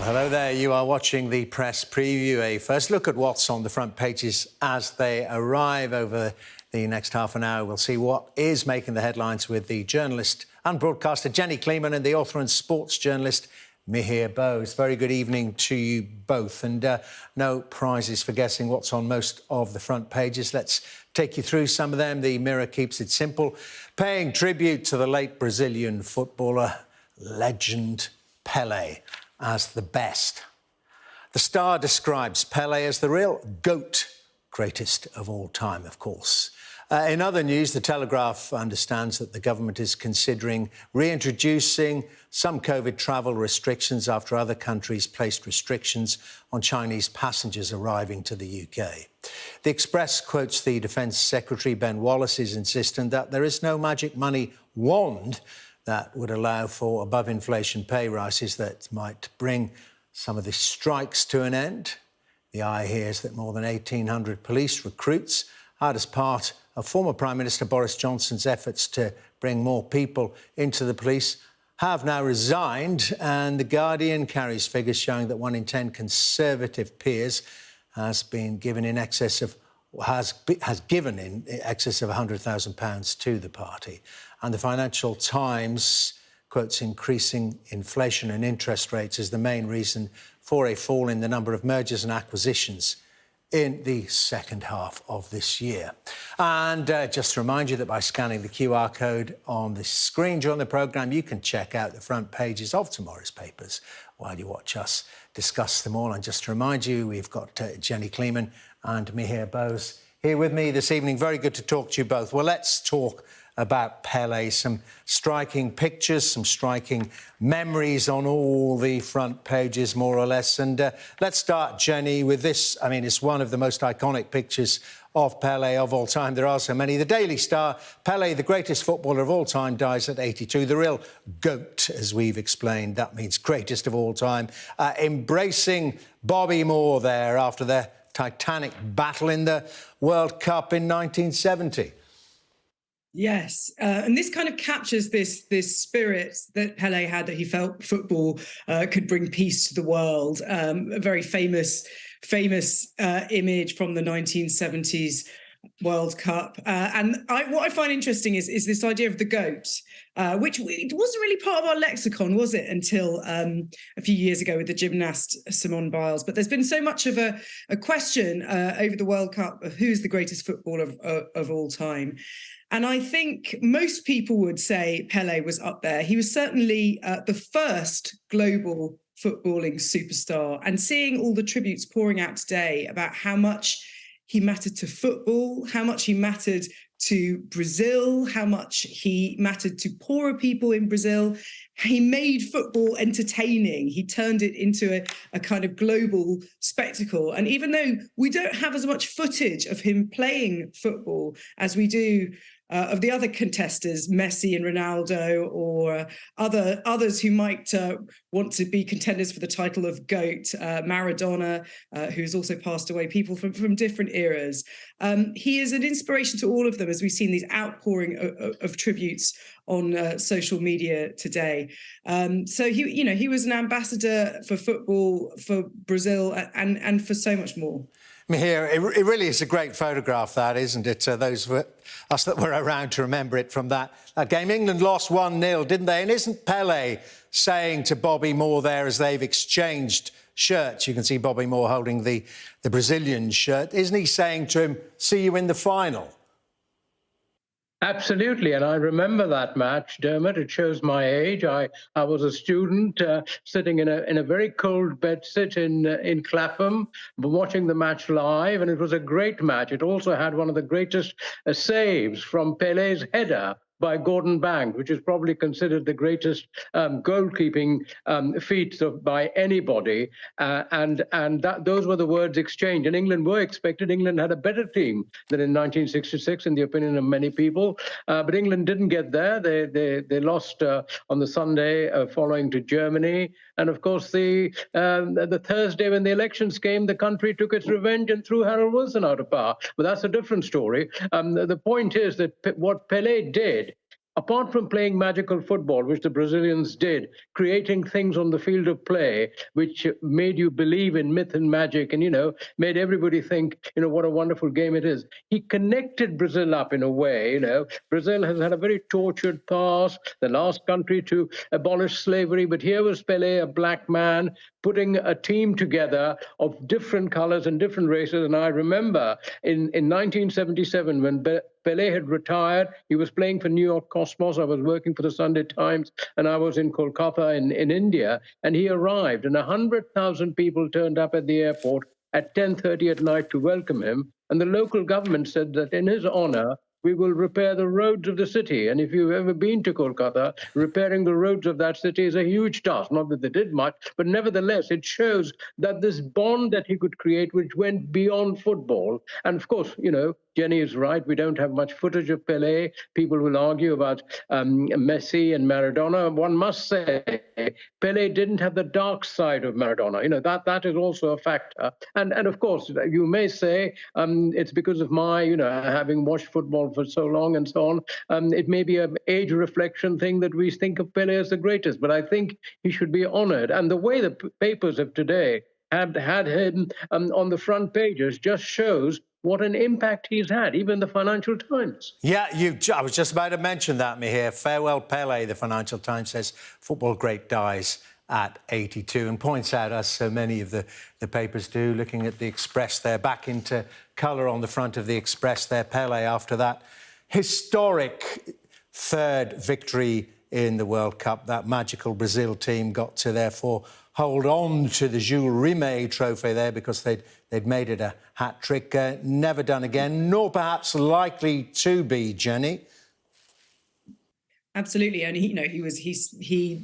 Hello there. You are watching the press preview, a first look at what's on the front pages as they arrive. Over the next half an hour, we'll see what is making the headlines with the journalist and broadcaster Jenny Kleeman and the author and sports journalist Mihir Bose. Very good evening to you both. And no prizes for guessing what's on most of the front pages. Let's take you through some of them. The Mirror keeps it simple, paying tribute to the late Brazilian footballer, legend Pele, as the best. The Star describes Pele as the real GOAT, greatest of all time, of course. In other news, The Telegraph understands that the government is considering reintroducing some COVID travel restrictions after other countries placed restrictions on Chinese passengers arriving to the UK. The Express quotes the Defence Secretary Ben Wallace's insisting that there is no magic money wand that would allow for above-inflation pay rises that might bring some of the strikes to an end. The eye hears that more than 1,800 police recruits, hired as part of former Prime Minister Boris Johnson's efforts to bring more people into the police, have now resigned. And The Guardian carries figures showing that 1 in 10 Conservative peers has given in excess of £100,000 to the party. And the Financial Times quotes increasing inflation and interest rates as the main reason for a fall in the number of mergers and acquisitions in the second half of this year. And just to remind you that by scanning the QR code on the screen during the programme, you can check out the front pages of tomorrow's papers while you watch us discuss them all. And just to remind you, we've got Jenny Kleeman and Mihir Bose here with me this evening. Very good to talk to you both. Well, let's talk about Pele. Some striking pictures, some striking memories on all the front pages, more or less. And let's start, Jenny, with this. I mean, it's one of the most iconic pictures of Pele of all time. There are so many. The Daily Star, Pele, the greatest footballer of all time, dies at 82. The real GOAT, as we've explained, that means greatest of all time. Embracing Bobby Moore there after their titanic battle in the World Cup in 1970. Yes, and this kind of captures this spirit that Pele had, that he felt football could bring peace to the world. A very famous image from the 1970s World Cup. And what I find interesting is this idea of the GOAT, which it wasn't really part of our lexicon, was it, until a few years ago with the gymnast Simone Biles. But there's been so much of a question over the World Cup of who's the greatest footballer of all time. And I think most people would say Pele was up there. He was certainly the first global footballing superstar. And seeing all the tributes pouring out today about how much he mattered to football, how much he mattered to Brazil, how much he mattered to poorer people in Brazil. He made football entertaining. He turned it into a kind of global spectacle. And even though we don't have as much footage of him playing football as we do of the other contestants, Messi and Ronaldo, or others who might want to be contenders for the title of GOAT, Maradona, who's also passed away, people from different eras. He is an inspiration to all of them, as we've seen these outpouring of tributes on social media today. So he was an ambassador for football, for Brazil, and for so much more. Mihir, it really is a great photograph, that, isn't it? Those of us that were around to remember it from that game. England lost 1-0, didn't they? And isn't Pele saying to Bobby Moore there, as they've exchanged shirts, you can see Bobby Moore holding the Brazilian shirt, isn't he saying to him, see you in the final? Absolutely, and I remember that match, Dermot. It shows my age. I was a student sitting in a very cold bedsit in Clapham, watching the match live, and it was a great match. It also had one of the greatest saves from Pele's header by Gordon Banks, which is probably considered the greatest goalkeeping feat by anybody. And those were the words exchanged. And England were expected. England had a better team than in 1966, in the opinion of many people. But England didn't get there. They lost on the Sunday following to Germany. And of course, the Thursday when the elections came, the country took its revenge and threw Harold Wilson out of power. But that's a different story. The point is that what Pele did apart from playing magical football, which the Brazilians did, creating things on the field of play, which made you believe in myth and magic and, made everybody think, what a wonderful game it is. He connected Brazil up in a way, Brazil has had a very tortured past, the last country to abolish slavery, but here was Pele, a black man, putting a team together of different colors and different races. And I remember in 1977, when Pele had retired, he was playing for New York Cosmos. I was working for the Sunday Times, and I was in Kolkata in India, and he arrived, and 100,000 people turned up at the airport at 10:30 at night to welcome him. And the local government said that in his honor, we will repair the roads of the city. And if you've ever been to Kolkata, repairing the roads of that city is a huge task. Not that they did much, but nevertheless, it shows that this bond that he could create, which went beyond football. And of course, Jenny is right. We don't have much footage of Pele. People will argue about Messi and Maradona. One must say Pele didn't have the dark side of Maradona. That is also a factor. And of course, you may say it's because of my, having watched football for so long and so on. It may be an age reflection thing that we think of Pele as the greatest, but I think he should be honored. And the way the papers of today had him on the front pages just shows what an impact he's had, even the Financial Times. Yeah, I was just about to mention that, Mihir. Farewell Pele, the Financial Times says, football great dies at 82, and points out, as so many of the papers do, looking at the Express there, back into colour on the front of the Express there, Pele, after that historic third victory in the World Cup. That magical Brazil team got to, therefore, hold on to the Jules Rimet trophy there because they'd made it a hat-trick. Never done again, nor perhaps likely to be, Jenny. Absolutely. And he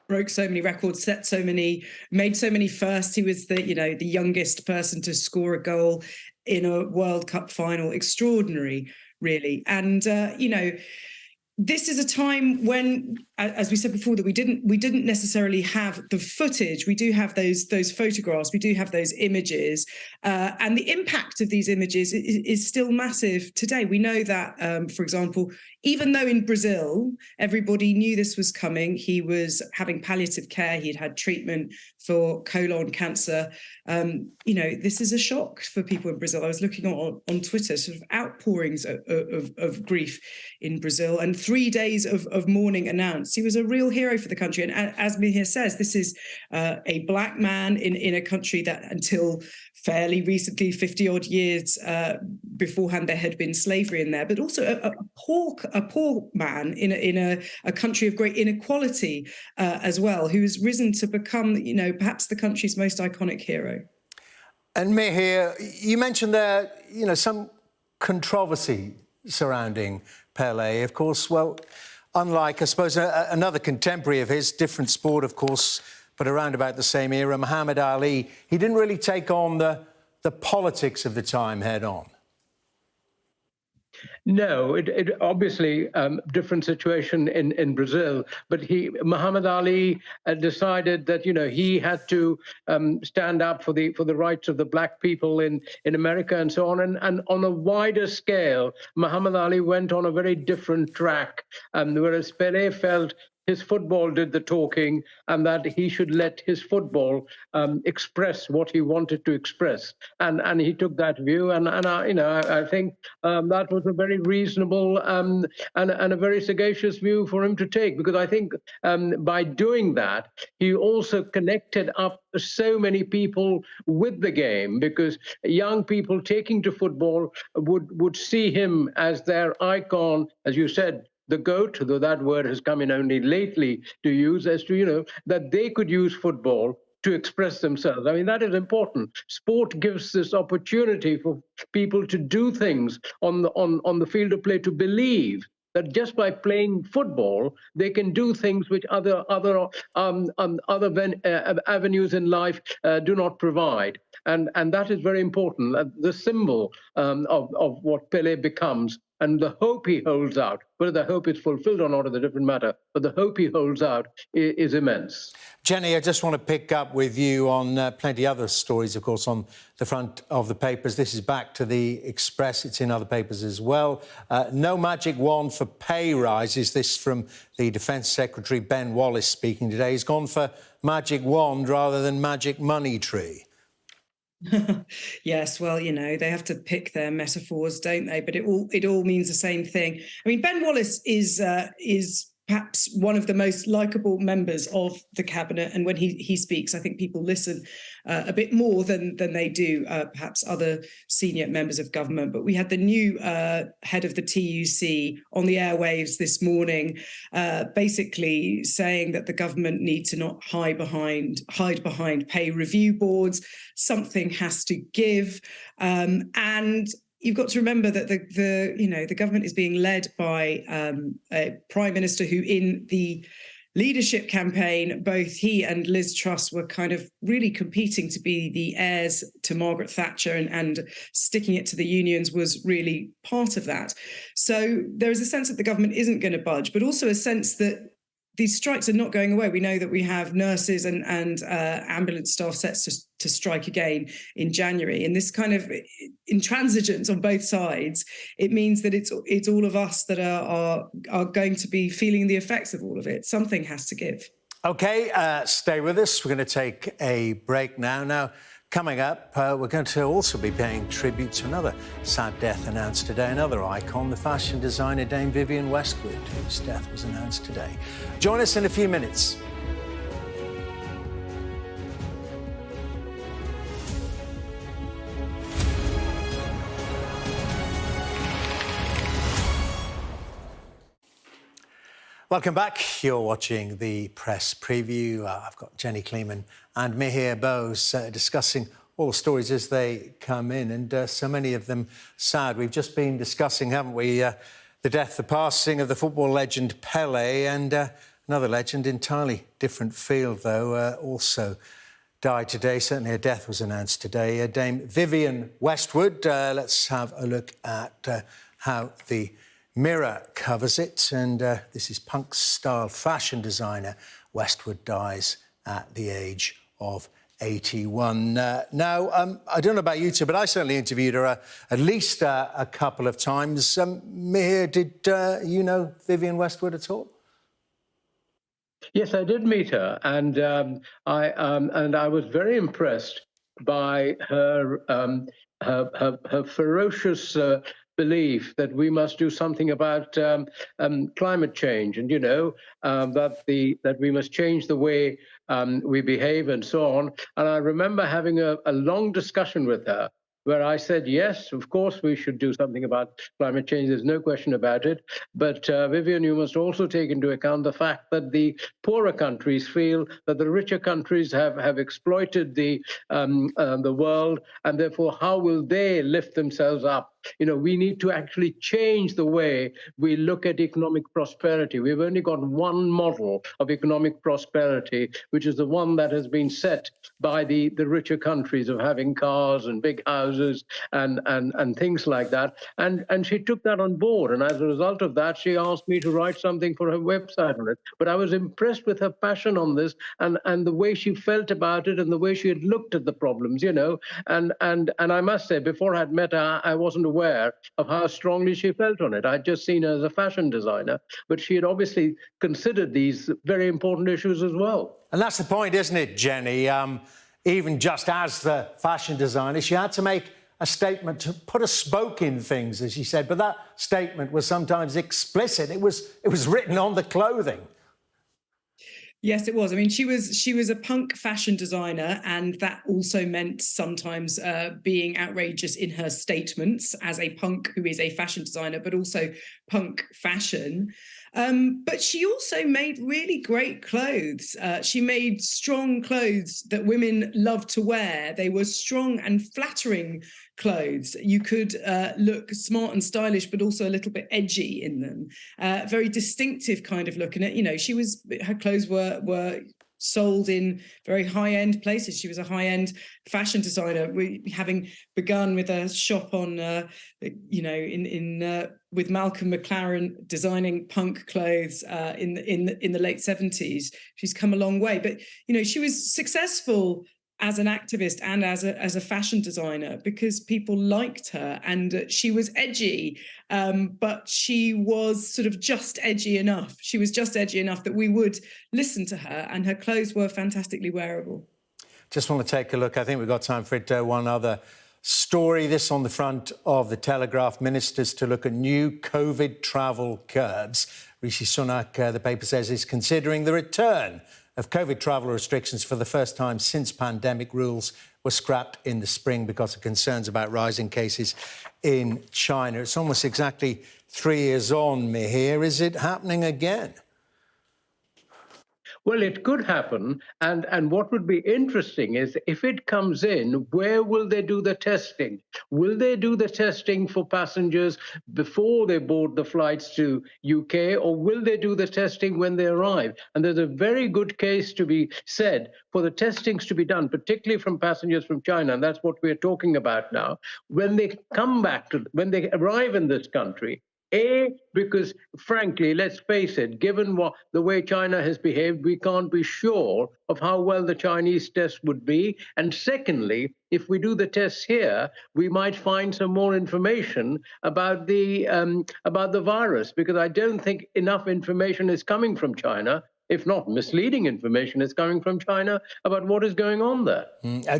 broke so many records, made so many firsts. He was the youngest person to score a goal in a World Cup final. Extraordinary, really. And this is a time when, as we said before, that we didn't necessarily have the footage. We do have those photographs. We do have those images, and the impact of these images is still massive today. We know that, for example, even though in Brazil everybody knew this was coming, he was having palliative care. He'd had treatment for colon cancer. This is a shock for people in Brazil. I was looking on Twitter, sort of outpourings of grief in Brazil, and 3 days of mourning announced. He was a real hero for the country. And as Mihir says, this is a black man in a country that until fairly recently, 50-odd years beforehand, there had been slavery in there, but also a poor man in a country of great inequality as well, who has risen to become, perhaps the country's most iconic hero. And Mihir, you mentioned there, some controversy surrounding Pele. Of course, well, unlike, I suppose, another contemporary of his, different sport, of course, but around about the same era, Muhammad Ali, he didn't really take on the politics of the time head on. No, it obviously different situation in Brazil, but Muhammad Ali decided that he had to stand up for the rights of the black people in America and so on, and on a wider scale, Muhammad Ali went on a very different track, whereas Pele felt his football did the talking, and that he should let his football express what he wanted to express, and he took that view, and I think that was a very reasonable and a very sagacious view for him to take, because I think by doing that he also connected up so many people with the game, because young people taking to football would see him as their icon, as you said, the GOAT, though that word has come in only lately to use, as to, that they could use football to express themselves. I mean, that is important. Sport gives this opportunity for people to do things on the field of play, to believe that just by playing football, they can do things which other avenues in life do not provide. And that is very important. The symbol of what Pele becomes And the hope he holds out, whether the hope is fulfilled or not is a different matter, but the hope he holds out is immense. Jenny, I just want to pick up with you on plenty other stories, of course, on the front of the papers. This is back to the Express. It's in other papers as well. No magic wand for pay rises. This from the Defence Secretary, Ben Wallace, speaking today. He's gone for magic wand rather than magic money tree. Yes, well, you know, they have to pick their metaphors, don't they? But it all means the same thing. I mean, Ben Wallace is perhaps one of the most likable members of the cabinet, and when he speaks, I think people listen a bit more than they do perhaps other senior members of government. But we had the new head of the TUC on the airwaves this morning, basically saying that the government need to not hide behind pay review boards. Something has to give, and you've got to remember that the government is being led by a prime minister who, in the leadership campaign, both he and Liz Truss were kind of really competing to be the heirs to Margaret Thatcher, and sticking it to the unions was really part of that. So there is a sense that the government isn't going to budge, but also a sense that these strikes are not going away. We know that we have nurses and ambulance staff set to strike again in January. And this kind of intransigence on both sides, it means that it's all of us that are going to be feeling the effects of all of it. Something has to give. OK, stay with us. We're going to take a break now. Now, coming up, we're going to also be paying tribute to another sad death announced today, another icon, the fashion designer Dame Vivienne Westwood, whose death was announced today. Join us in a few minutes. Welcome back. You're watching the press preview. I've got Jenny Kleeman and Mihir Bose discussing all the stories as they come in, and so many of them sad. We've just been discussing, haven't we, the death, the passing of the football legend Pele, and another legend, entirely different field, though, also died today. Certainly a death was announced today. Dame Vivienne Westwood. Let's have a look at how the Mirror covers it, and this is punk-style fashion designer Westwood dies at the age of 81. Now, I don't know about you two, but I certainly interviewed her at least a couple of times. Mihir, did you know Vivienne Westwood at all? Yes, I did meet her, and I was very impressed by her ferocious belief that we must do something about climate change, and that we must change the way we behave and so on. And I remember having a long discussion with her, where I said, yes, of course we should do something about climate change. There's no question about it. But Vivienne, you must also take into account the fact that the poorer countries feel that the richer countries have exploited the world, and therefore how will they lift themselves up? You know, we need to actually change the way we look at economic prosperity. We've only got one model of economic prosperity, which is the one that has been set by the richer countries, of having cars and big houses and things like that. And she took that on board. And as a result of that, she asked me to write something for her website on it. But I was impressed with her passion on this, and the way she felt about it, and the way she had looked at the problems, you know. And I must say, before I'd met her, I wasn't aware of how strongly she felt on it. I'd just seen her as a fashion designer, but she had obviously considered these very important issues as well. And that's the point, isn't it, Jenny? Even just as the fashion designer, she had to make a statement, to put a spoke in things, as she said, but that statement was sometimes explicit. It was written on the clothing. Yes, it was. I mean, she was a punk fashion designer, and that also meant sometimes being outrageous in her statements as a punk who is a fashion designer, but also punk fashion. But she also made really great clothes. She made strong clothes that women loved to wear. They were strong and flattering clothes. You could look smart and stylish, but also a little bit edgy in them. Very distinctive kind of look. And, you know, her clothes were sold in very high-end places. She was a high-end fashion designer, having begun with a shop on, with Malcolm McLaren designing punk clothes in the late 70s. She's come a long way, but she was successful as an activist and as a fashion designer because people liked her, and she was edgy, but she was sort of just edgy enough. She was just edgy enough that we would listen to her, and her clothes were fantastically wearable. Just want to take a look. I think we've got time for it. One other story. This on the front of the Telegraph. Ministers to look at new COVID travel curbs. Rishi Sunak, the paper says, is considering the return of COVID travel restrictions for the first time since pandemic rules were scrapped in the spring because of concerns about rising cases in China. It's almost exactly 3 years on, Mihir. Is it happening again? Well, it could happen. And what would be interesting is if it comes in, where will they do the testing? Will they do the testing for passengers before they board the flights to UK, or will they do the testing when they arrive? And there's a very good case to be said for the testings to be done, particularly from passengers from China. And that's what we're talking about now. When they when they arrive in this country, because frankly, let's face it, given the way China has behaved, we can't be sure of how well the Chinese test would be. And secondly, if we do the tests here, we might find some more information about the virus, because I don't think enough information is coming from China. If not misleading information, is coming from China about what is going on there.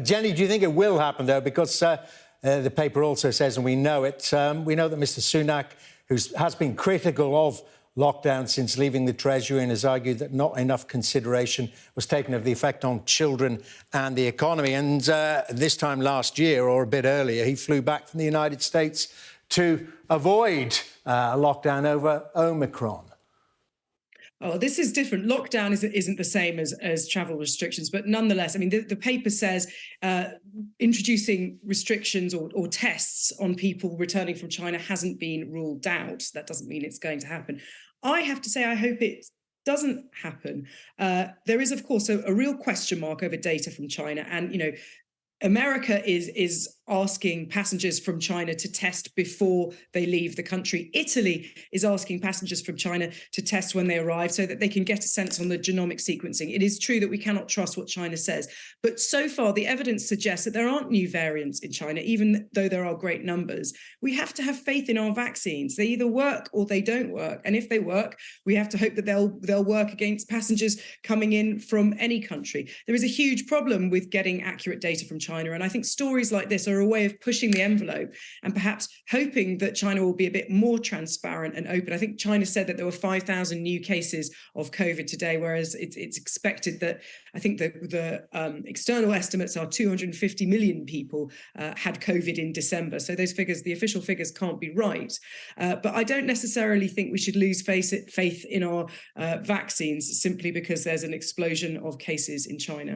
Jenny, do you think it will happen, though? Because the paper also says, and we know it, we know that Mr. Sunak, who has been critical of lockdown since leaving the Treasury and has argued that not enough consideration was taken of the effect on children and the economy. And this time last year, or a bit earlier, he flew back from the United States to avoid a lockdown over Omicron. Oh, this is different. Lockdown isn't the same as travel restrictions, but nonetheless, I mean, the paper says introducing restrictions or tests on people returning from China hasn't been ruled out. That doesn't mean it's going to happen. I have to say, I hope it doesn't happen. There is, of course, a real question mark over data from China, and America is asking passengers from China to test before they leave the country. Italy is asking passengers from China to test when they arrive so that they can get a sense on the genomic sequencing. It is true that we cannot trust what China says, but so far the evidence suggests that there aren't new variants in China, even though there are great numbers. We have to have faith in our vaccines. They either work or they don't work. And if they work, we have to hope that they'll work against passengers coming in from any country. There is a huge problem with getting accurate data from China, and I think stories like this are a way of pushing the envelope and perhaps hoping that China will be a bit more transparent and open. I think China said that there were 5,000 new cases of COVID today, whereas it's expected that, I think the external estimates are 250 million people had COVID in December. So those figures, the official figures, can't be right. But I don't necessarily think we should lose faith in our vaccines simply because there's an explosion of cases in China.